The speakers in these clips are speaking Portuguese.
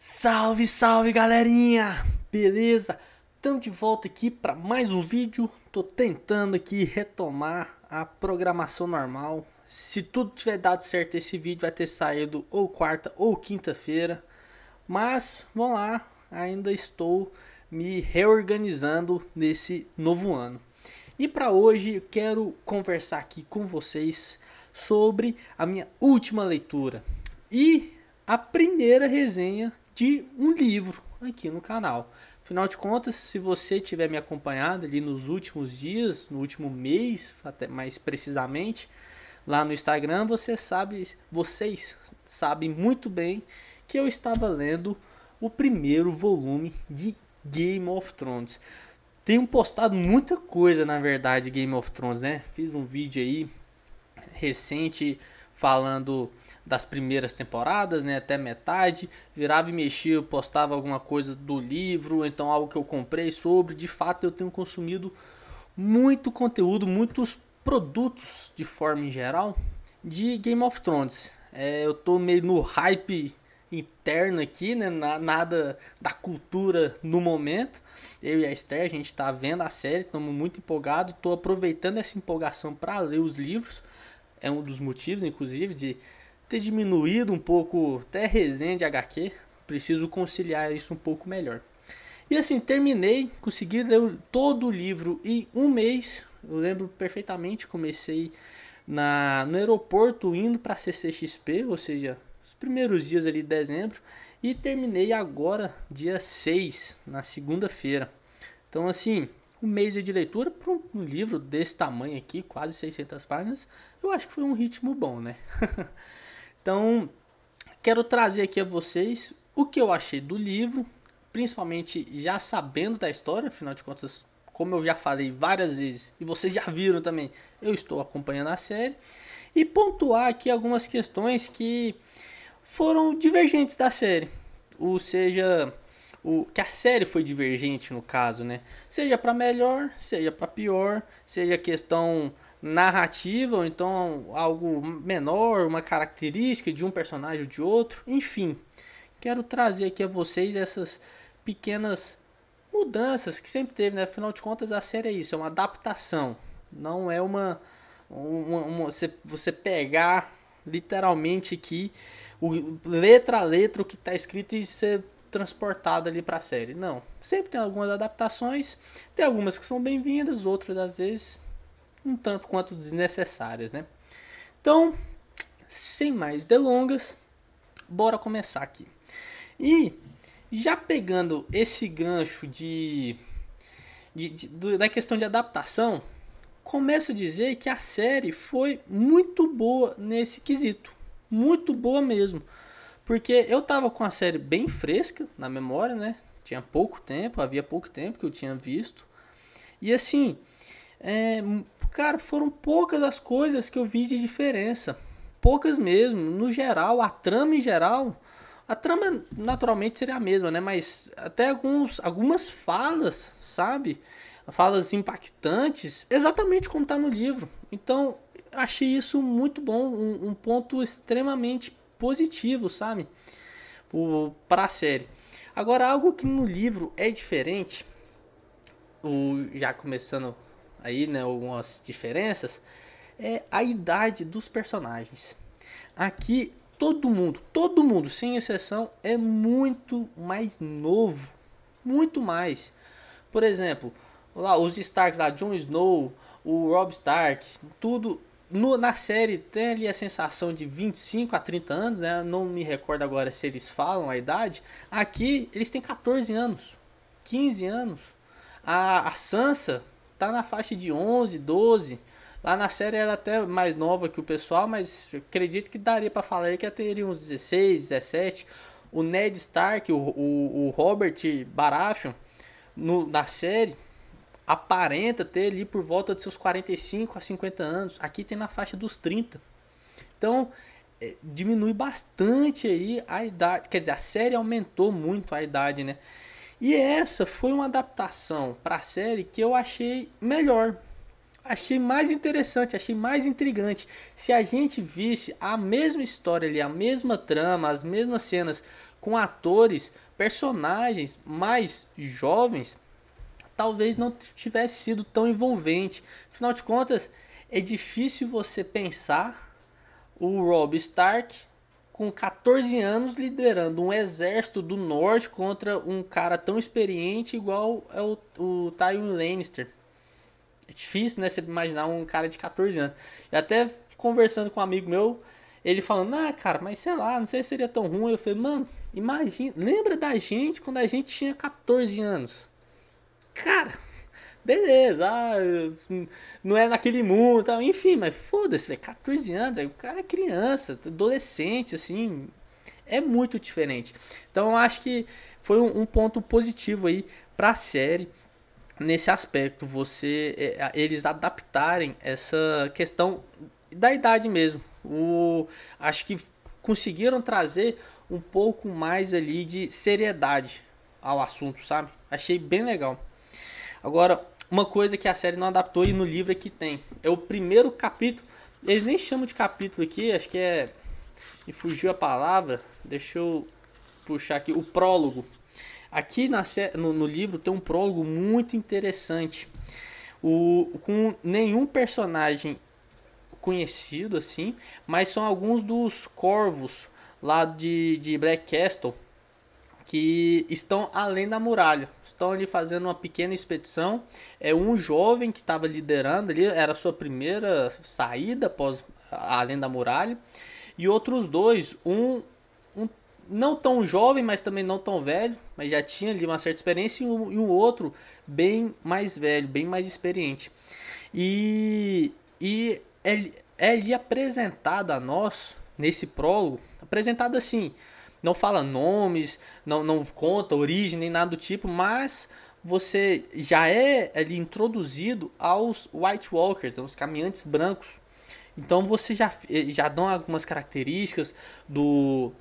Salve, salve galerinha! Beleza? Estamos de volta aqui para mais um vídeo. Tô tentando aqui retomar a programação normal. Se tudo tiver dado certo, esse vídeo vai ter saído ou quarta ou quinta-feira. Mas vamos lá, ainda estou me reorganizando nesse novo ano. E para hoje eu quero conversar aqui com vocês sobre a minha última leitura e a primeira resenha de um livro aqui no canal. Afinal de contas, se você tiver me acompanhado ali nos últimos dias, no último mês, até mais precisamente, lá no Instagram, vocês sabem muito bem que eu estava lendo o primeiro volume de Game of Thrones. Tenho postado muita coisa, na verdade, Game of Thrones, né? Fiz um vídeo aí recente falando das primeiras temporadas, né, até metade, virava e mexia, eu postava alguma coisa do livro, então algo que eu comprei sobre. De fato, eu tenho consumido muito conteúdo, muitos produtos de forma em geral de Game of Thrones. Eu tô meio no hype interno aqui, né, nada da cultura no momento. Eu e a Esther, a gente tá vendo a série, estamos muito empolgados, tô aproveitando essa empolgação para ler os livros. É um dos motivos, inclusive, de ter diminuído um pouco até resenha de HQ. Preciso conciliar isso um pouco melhor. E assim, consegui ler todo o livro em um mês. Eu lembro perfeitamente, comecei no aeroporto indo para CCXP, ou seja, os primeiros dias ali de dezembro. E terminei agora, dia 6, na segunda-feira. Então assim, um mês de leitura para um livro desse tamanho aqui, quase 600 páginas, eu acho que foi um ritmo bom, né? Então, quero trazer aqui a vocês o que eu achei do livro, principalmente já sabendo da história, afinal de contas, como eu já falei várias vezes, e vocês já viram também, eu estou acompanhando a série, e pontuar aqui algumas questões que foram divergentes da série, ou seja, que a série foi divergente no caso, né? Seja para melhor, seja para pior, seja questão narrativa, ou então algo menor, uma característica de um personagem ou de outro, enfim. Quero trazer aqui a vocês essas pequenas mudanças que sempre teve, né? Afinal de contas, a série é isso, é uma adaptação. Não é você pegar literalmente aqui letra a letra o que está escrito e ser transportado ali para a série. Não, sempre tem algumas adaptações, tem algumas que são bem-vindas, outras às vezes um tanto quanto desnecessárias, né? Então, sem mais delongas, bora começar aqui. E já pegando esse gancho da questão de adaptação, começo a dizer que a série foi muito boa nesse quesito, muito boa mesmo. Porque eu tava com a série bem fresca na memória, né? Havia pouco tempo que eu tinha visto. E assim, cara, foram poucas as coisas que eu vi de diferença. Poucas mesmo. No geral, a trama em geral, a trama naturalmente seria a mesma, né? Mas até algumas falas, sabe? Falas impactantes, exatamente como tá no livro. Então, achei isso muito bom, um ponto extremamente positivo, sabe? Para a série. Agora, algo que no livro é diferente, já começando aí, né, algumas diferenças, é a idade dos personagens. Aqui, todo mundo, sem exceção, é muito mais novo. Muito mais. Por exemplo, lá, os Starks lá, Jon Snow, o Robb Stark, tudo na série tem ali a sensação de 25 a 30 anos, né? Não me recordo agora se eles falam a idade. Aqui eles têm 14 anos, 15 anos. A Sansa tá na faixa de 11, 12. Lá na série ela é até mais nova que o pessoal, mas acredito que daria para falar aí que ela teria uns 16, 17. O Ned Stark, o Robert Baratheon, na série, aparenta ter ali por volta de seus 45 a 50 anos. Aqui tem na faixa dos 30. Então, diminui bastante aí a idade. Quer dizer, a série aumentou muito a idade, né? E essa foi uma adaptação para a série que eu achei melhor. Achei mais interessante, achei mais intrigante. Se a gente visse a mesma história ali, a mesma trama, as mesmas cenas com atores, personagens mais jovens, talvez não tivesse sido tão envolvente. Afinal de contas, é difícil você pensar o Robb Stark com 14 anos liderando um exército do norte contra um cara tão experiente igual é o Tywin Lannister. É difícil, né, você imaginar um cara de 14 anos. E até conversando com um amigo meu, ele falando, cara, mas sei lá, não sei se seria tão ruim. Eu falei, mano, imagina, lembra da gente quando a gente tinha 14 anos? Cara, beleza, não é naquele mundo, tal, enfim, mas foda-se, velho, 14 anos, aí o cara é criança, adolescente, assim, é muito diferente. Então eu acho que foi um ponto positivo aí pra série nesse aspecto, eles adaptarem essa questão da idade mesmo. Acho que conseguiram trazer um pouco mais ali de seriedade ao assunto, sabe? Achei bem legal. Agora, uma coisa que a série não adaptou e no livro aqui tem. É o primeiro capítulo. Eles nem chamam de capítulo aqui, acho que é... Me fugiu a palavra. Deixa eu puxar aqui. O prólogo. Aqui no livro tem um prólogo muito interessante. Com nenhum personagem conhecido, assim. Mas são alguns dos corvos lá de Black Castle que estão além da muralha, estão ali fazendo uma pequena expedição. É um jovem que estava liderando ali, era a sua primeira saída após além da muralha, e outros dois, um não tão jovem, mas também não tão velho, mas já tinha ali uma certa experiência, e um outro bem mais velho, bem mais experiente. E é ali apresentado a nós, nesse prólogo, apresentado assim, não fala nomes, não conta origem nem nada do tipo, mas você já é ali introduzido aos White Walkers, aos caminhantes brancos. Então você já dão algumas características do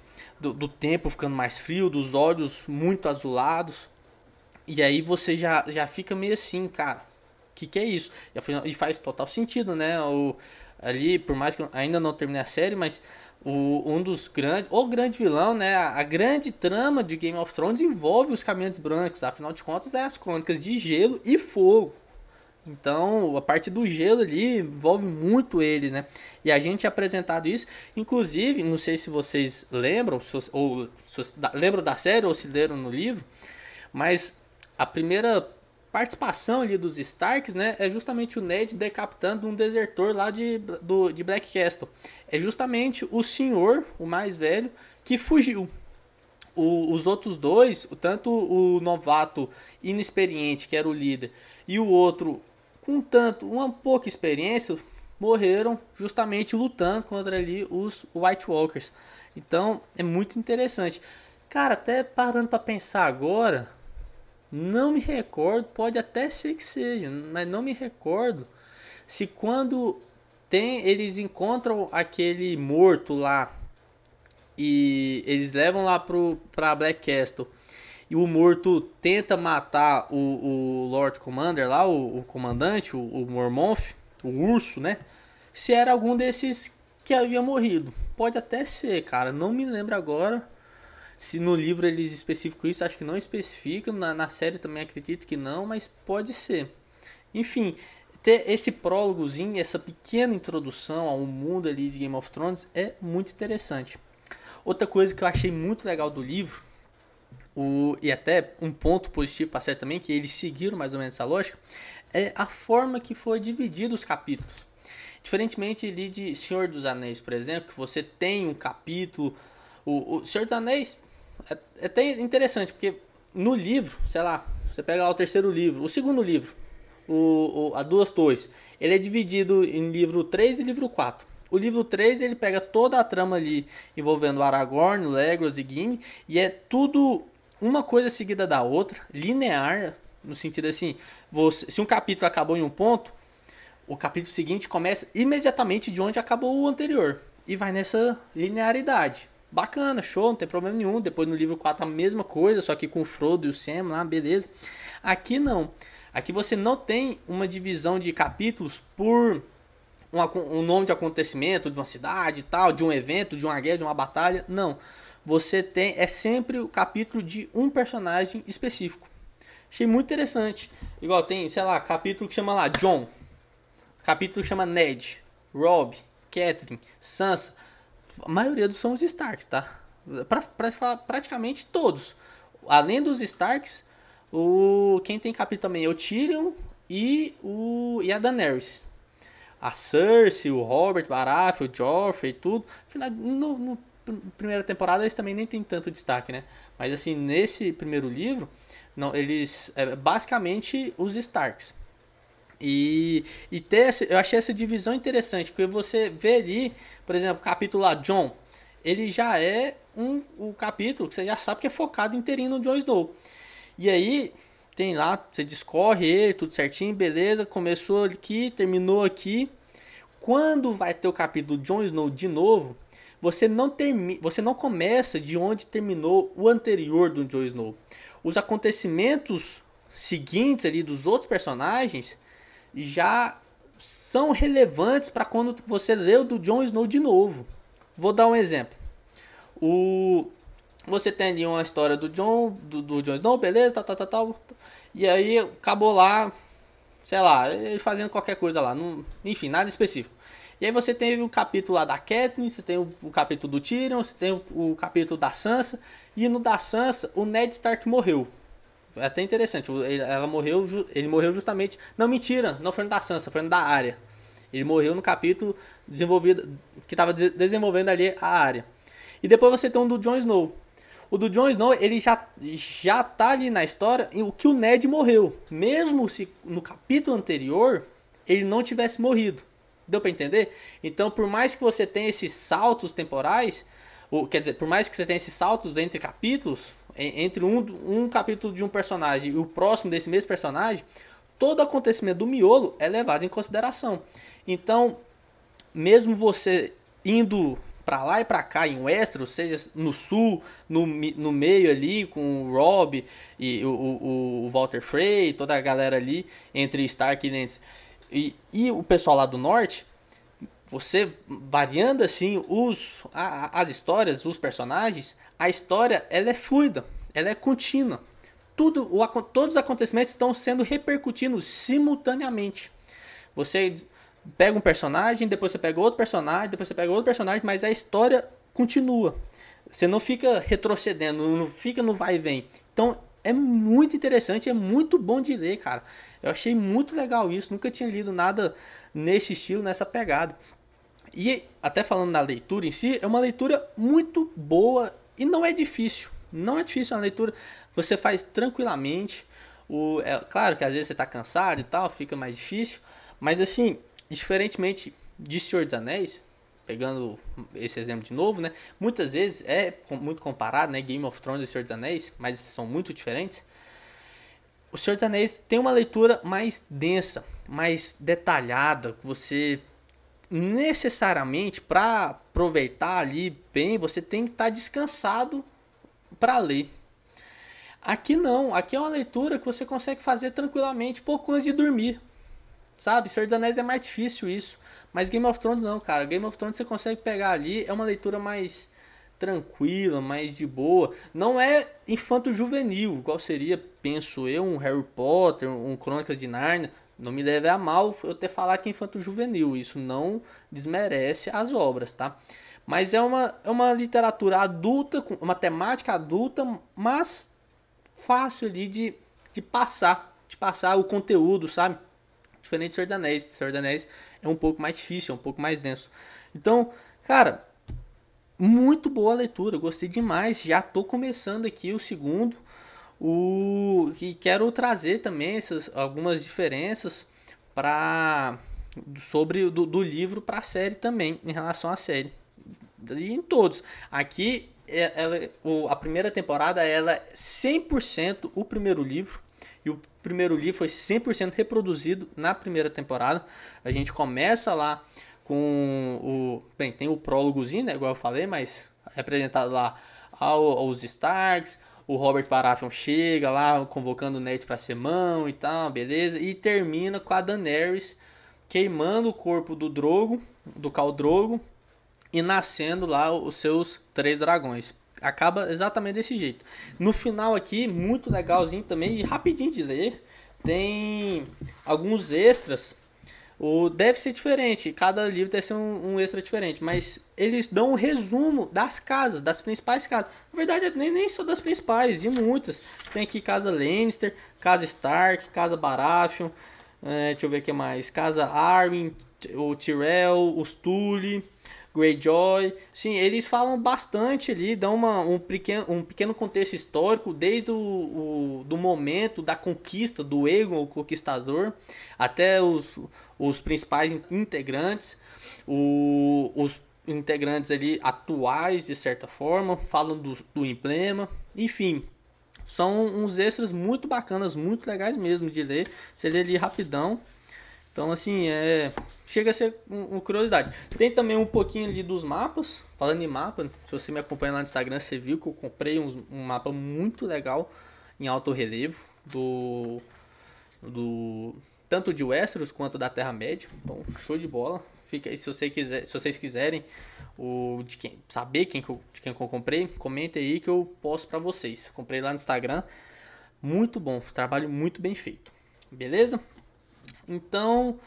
tempo ficando mais frio, dos olhos muito azulados. E aí você já fica meio assim, cara, o que é isso? E faz total sentido, né? Ali, por mais que eu ainda não terminei a série, mas um dos grandes, o grande vilão, né? A grande trama de Game of Thrones envolve os Caminhantes Brancos. Afinal de contas, é as crônicas de gelo e fogo. Então, a parte do gelo ali envolve muito eles, né? E a gente é apresentado isso. Inclusive, não sei se vocês lembram, lembram da série ou se leram no livro, mas a primeira participação ali dos Starks, né, é justamente o Ned decapitando um desertor lá de Black Castle. É justamente o senhor, o mais velho, que fugiu. Os outros dois, tanto o novato inexperiente, que era o líder, e o outro com uma pouca experiência, morreram justamente lutando contra ali os White Walkers. Então é muito interessante. Cara, até parando para pensar agora, não me recordo, pode até ser que seja, mas não me recordo se quando eles encontram aquele morto lá e eles levam lá pra Black Castle e o morto tenta matar o Lord Commander lá, o comandante, o Mormont, o urso, né? Se era algum desses que havia morrido. Pode até ser, cara, não me lembro agora. Se no livro eles especificam isso, acho que não especificam. Na série também acredito que não, mas pode ser. Enfim, ter esse prólogozinho, essa pequena introdução ao mundo ali de Game of Thrones é muito interessante. Outra coisa que eu achei muito legal do livro, e até um ponto positivo para a série também, que eles seguiram mais ou menos essa lógica, é a forma que foi dividido os capítulos. Diferentemente ali de Senhor dos Anéis, por exemplo, que você tem um capítulo... O Senhor dos Anéis é até interessante, porque no livro, sei lá, você pega lá o terceiro livro, o segundo livro, a Duas Torres, ele é dividido em livro 3 e livro 4. O livro 3 ele pega toda a trama ali envolvendo Aragorn, Legolas e Gimli, e é tudo uma coisa seguida da outra, linear, no sentido assim, se um capítulo acabou em um ponto, o capítulo seguinte começa imediatamente de onde acabou o anterior, e vai nessa linearidade. Bacana, show, não tem problema nenhum. Depois no livro 4 a mesma coisa, só que com o Frodo e o Sam lá, beleza. Aqui não. Aqui você não tem uma divisão de capítulos por um nome de acontecimento, de uma cidade e tal, de um evento, de uma guerra, de uma batalha. Não. você tem, é sempre o capítulo de um personagem específico. Achei muito interessante. Igual tem, sei lá, capítulo que chama lá Jon, capítulo que chama Ned, Robb, Catelyn, Sansa. A maioria dos são os Starks, tá? Pra falar praticamente todos. Além dos Starks, quem tem capítulo também é o Tyrion e a Daenerys. A Cersei, o Robert Baratheon, o Joffrey, tudo. No primeira temporada eles também nem tem tanto destaque, né? Mas assim, nesse primeiro livro, não, eles basicamente os Starks. Eu achei essa divisão interessante, porque você vê ali, por exemplo, o capítulo lá, Jon, ele já é um capítulo que você já sabe que é focado inteirinho no Jon Snow. E aí, tem lá, você discorre ele, tudo certinho, beleza, começou aqui, terminou aqui. Quando vai ter o capítulo Jon Snow de novo, você não começa de onde terminou o anterior do Jon Snow. Os acontecimentos seguintes ali dos outros personagens já são relevantes para quando você lê o do Jon Snow de novo. Vou dar um exemplo. Você tem ali uma história do Jon Snow, beleza, tal. E aí acabou lá, sei lá, ele fazendo qualquer coisa lá, enfim, nada específico. E aí você tem o capítulo lá da Catelyn, você tem o capítulo do Tyrion, você tem o capítulo da Sansa, e no da Sansa o Ned Stark morreu. É até interessante, ele morreu justamente, não, mentira, não foi no da Sansa, foi no da Arya. Ele morreu no capítulo que estava desenvolvendo ali a Arya. E depois você tem um do Jon Snow. O do Jon Snow, ele já tá ali na história o que o Ned morreu. Mesmo se no capítulo anterior ele não tivesse morrido. Deu pra entender? Então, por mais que você tenha esses saltos temporais, quer dizer, por mais que você tenha esses saltos entre capítulos, entre um capítulo de um personagem e o próximo desse mesmo personagem, todo acontecimento do miolo é levado em consideração. Então, mesmo você indo pra lá e pra cá em Westeros, seja no sul, no meio ali com o Robb e o Walder Frey, toda a galera ali entre Stark e Lance e o pessoal lá do norte, você variando assim as histórias, os personagens, a história ela é fluida, ela é contínua. Todos os acontecimentos estão sendo repercutindo simultaneamente. Você pega um personagem, depois você pega outro personagem, depois você pega outro personagem, mas a história continua. Você não fica retrocedendo, não fica no vai e vem. Então é muito interessante, é muito bom de ler, cara. Eu achei muito legal isso, nunca tinha lido nada nesse estilo, nessa pegada. E até falando na leitura em si, é uma leitura muito boa e não é difícil. Não é difícil, é uma leitura você faz tranquilamente. Claro que às vezes você está cansado e tal, fica mais difícil. Mas assim, diferentemente de Senhor dos Anéis, pegando esse exemplo de novo, né? Muitas vezes é muito comparado, né? Game of Thrones e Senhor dos Anéis, mas são muito diferentes. O Senhor dos Anéis tem uma leitura mais densa, mais detalhada. Você necessariamente, para aproveitar ali bem, você tem que estar descansado para ler. Aqui não, aqui é uma leitura que você consegue fazer tranquilamente, pouco antes de dormir. Sabe, Senhor dos Anéis é mais difícil isso. Mas Game of Thrones não, cara. Game of Thrones você consegue pegar ali, é uma leitura mais tranquila, mais de boa. Não é infanto-juvenil, igual seria, penso eu, um Harry Potter, um Crônicas de Nárnia. Não me leve a mal eu ter falado que é infanto-juvenil. Isso não desmerece as obras, tá? Mas é uma literatura adulta, uma temática adulta, mas fácil ali de passar o conteúdo, sabe? Diferente de Senhor dos Anéis. Senhor dos Anéis é um pouco mais difícil, é um pouco mais denso. Então, cara, muito boa a leitura, gostei demais. Já tô começando aqui o segundo. E quero trazer também algumas diferenças sobre do livro para a série também, em relação à série. E em todos. Aqui, a primeira temporada ela é 100% o primeiro livro. E o primeiro livro foi 100% reproduzido na primeira temporada. A gente começa lá com bem, tem o prólogozinho, né, igual eu falei, mas é apresentado lá aos Starks. O Robert Baratheon chega lá convocando o Ned para ser mão e tal, beleza. E termina com a Daenerys queimando o corpo do Drogo, do Khal Drogo, e nascendo lá os seus 3 dragões. Acaba exatamente desse jeito. No final aqui, muito legalzinho também e rapidinho de ler, tem alguns extras. Deve ser diferente, cada livro deve ser um extra diferente, mas eles dão um resumo das casas, das principais casas. Na verdade, nem só das principais, de muitas. Tem aqui casa Lannister, casa Stark, casa Baratheon, deixa eu ver o que mais. Casa Arryn, o Tyrell, os Tully, Greyjoy. Sim, eles falam bastante ali, dão um pequeno contexto histórico, desde do momento da conquista do Aegon, o Conquistador, até os principais integrantes, os integrantes ali atuais, de certa forma, falam do emblema, enfim. São uns extras muito bacanas, muito legais mesmo de ler. Você lê ali rapidão. Então, assim, chega a ser uma curiosidade. Tem também um pouquinho ali dos mapas. Falando em mapa, se você me acompanha lá no Instagram, você viu que eu comprei um mapa muito legal em alto relevo tanto de Westeros quanto da Terra-média. Então, show de bola. Fica aí, se vocês quiserem saber de quem que eu comprei, comenta aí que eu posto pra vocês. Comprei lá no Instagram. Muito bom, trabalho muito bem feito. Beleza? Então,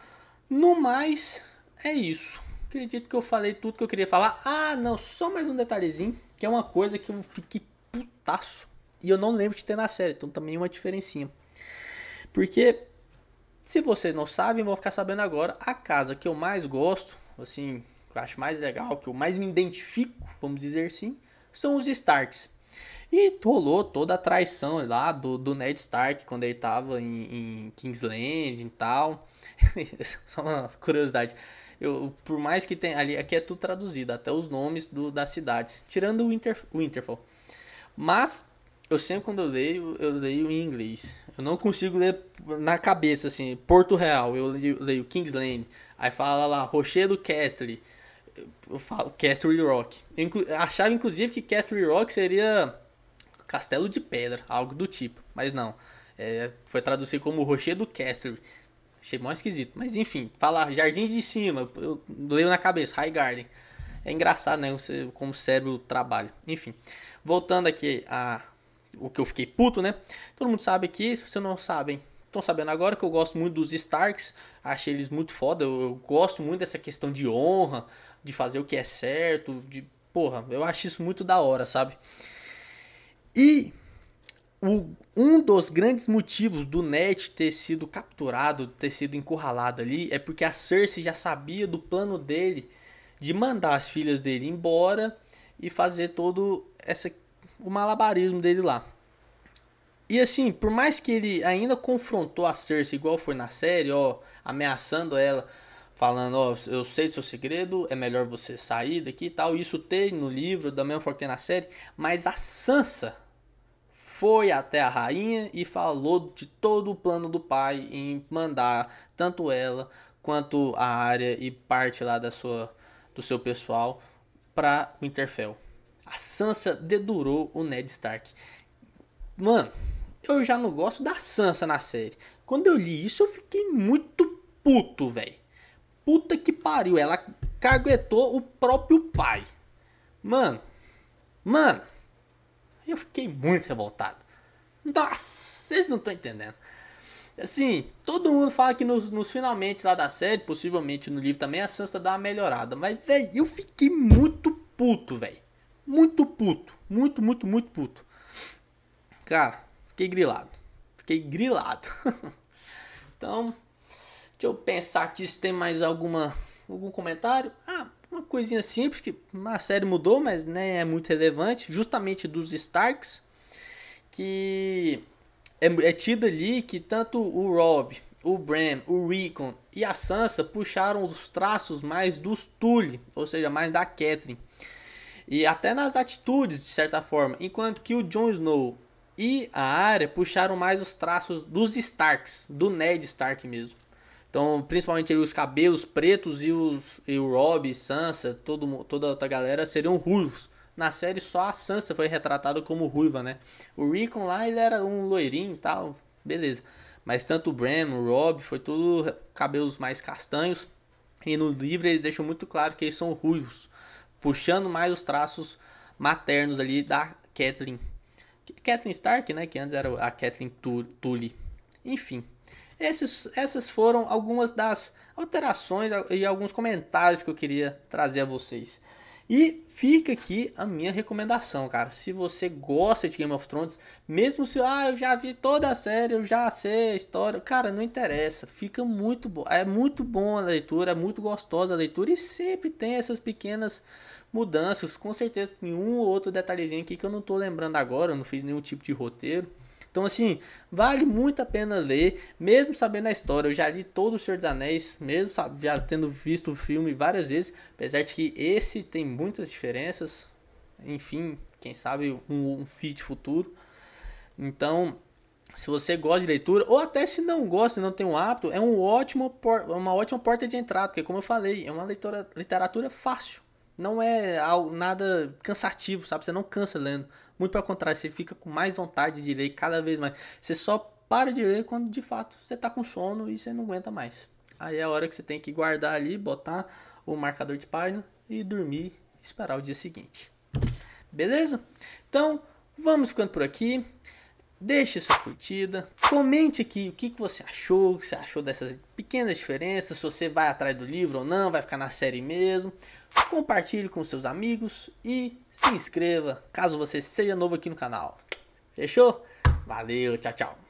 no mais, é isso. Acredito que eu falei tudo que eu queria falar. Ah, não, só mais um detalhezinho, que é uma coisa que eu fiquei putaço. E eu não lembro de ter na série, então também é uma diferencinha. Porque, se vocês não sabem, vão ficar sabendo agora. A casa que eu mais gosto, assim, que eu acho mais legal, que eu mais me identifico, vamos dizer assim, são os Starks. E rolou toda a traição lá do Ned Stark quando ele tava em King's Landing e tal. Só uma curiosidade. Por mais que tenha ali, aqui é tudo traduzido, até os nomes das cidades, tirando o Winterfell. Mas eu sempre quando eu leio em inglês. Eu não consigo ler na cabeça assim, Porto Real, eu leio King's Landing. Aí fala lá Rochedo Castle. Eu falo Castle Rock. Eu achava inclusive que Castle Rock seria Castelo de Pedra, algo do tipo, mas não. Foi traduzido como Rochedo Castle. Achei mais esquisito, mas enfim, fala Jardins de Cima, eu leio na cabeça, High Garden. É engraçado, né? Como o cérebro trabalha. Enfim, voltando aqui o que eu fiquei puto, né? Todo mundo sabe aqui, se vocês não sabem, estão sabendo agora que eu gosto muito dos Starks. Achei eles muito foda. Eu gosto muito dessa questão de honra, de fazer o que é certo, porra, eu acho isso muito da hora, sabe? E um dos grandes motivos do Ned ter sido capturado, ter sido encurralado ali, é porque a Cersei já sabia do plano dele de mandar as filhas dele embora e fazer todo o malabarismo dele lá. E assim, por mais que ele ainda confrontou a Cersei igual foi na série, ó, ameaçando ela, falando, ó, eu sei do seu segredo, é melhor você sair daqui e tal. Isso tem no livro, da mesma forma que tem na série, mas a Sansa foi até a rainha e falou de todo o plano do pai em mandar tanto ela quanto a Arya e parte lá do seu pessoal para Winterfell. A Sansa dedurou o Ned Stark. Mano, eu já não gosto da Sansa na série. Quando eu li isso, eu fiquei muito puto, velho. Puta que pariu, ela caguetou o próprio pai. Mano, eu fiquei muito revoltado. Nossa, vocês não estão entendendo. Assim, todo mundo fala que nos finalmente lá da série, possivelmente no livro também, a Sansa dá uma melhorada. Mas, velho, eu fiquei muito puto, velho. Muito puto. Muito, muito, muito puto. Cara, fiquei grilado. Então, deixa eu pensar aqui se tem mais algum comentário. Ah, uma coisinha simples que a série mudou, mas nem é muito relevante. Justamente dos Starks. Que é tido ali que tanto o Robb, o Bran, o Rickon e a Sansa puxaram os traços mais dos Tully, ou seja, mais da Catelyn. E até nas atitudes, de certa forma. Enquanto que o Jon Snow e a Arya puxaram mais os traços dos Starks, do Ned Stark mesmo. Então, principalmente os cabelos pretos e o Robb, Sansa, toda a outra galera seriam ruivos. Na série só a Sansa foi retratada como ruiva, né? O Rickon lá, ele era um loirinho e tal, beleza. Mas tanto o Bran, o Robb, foi tudo cabelos mais castanhos. E no livro eles deixam muito claro que eles são ruivos, puxando mais os traços maternos ali da Catelyn Stark, né, que antes era a Catelyn Tully. Enfim, essas foram algumas das alterações e alguns comentários que eu queria trazer a vocês. E fica aqui a minha recomendação, cara. Se você gosta de Game of Thrones, mesmo se eu já vi toda a série, eu já sei a história, cara, não interessa. Fica muito bom. É muito bom a leitura, é muito gostosa a leitura e sempre tem essas pequenas mudanças. Com certeza tem um ou outro detalhezinho aqui que eu não tô lembrando agora, eu não fiz nenhum tipo de roteiro. Então, assim, vale muito a pena ler, mesmo sabendo a história. Eu já li todo o Senhor dos Anéis, mesmo já tendo visto o filme várias vezes, apesar de que esse tem muitas diferenças. Enfim, quem sabe um feat futuro. Então, se você gosta de leitura, ou até se não gosta, não tem um hábito, é uma ótima porta de entrada, porque como eu falei, é uma literatura fácil. Não é nada cansativo, sabe? Você não cansa lendo. Muito pelo contrário, você fica com mais vontade de ler cada vez mais. Você só para de ler quando de fato você tá com sono e você não aguenta mais. Aí é a hora que você tem que guardar ali, botar o marcador de página e dormir e esperar o dia seguinte. Beleza? Então, vamos ficando por aqui. Deixe sua curtida, comente aqui o que você achou, dessas pequenas diferenças, se você vai atrás do livro ou não, vai ficar na série mesmo. Compartilhe com seus amigos e se inscreva caso você seja novo aqui no canal. Fechou? Valeu, tchau, tchau.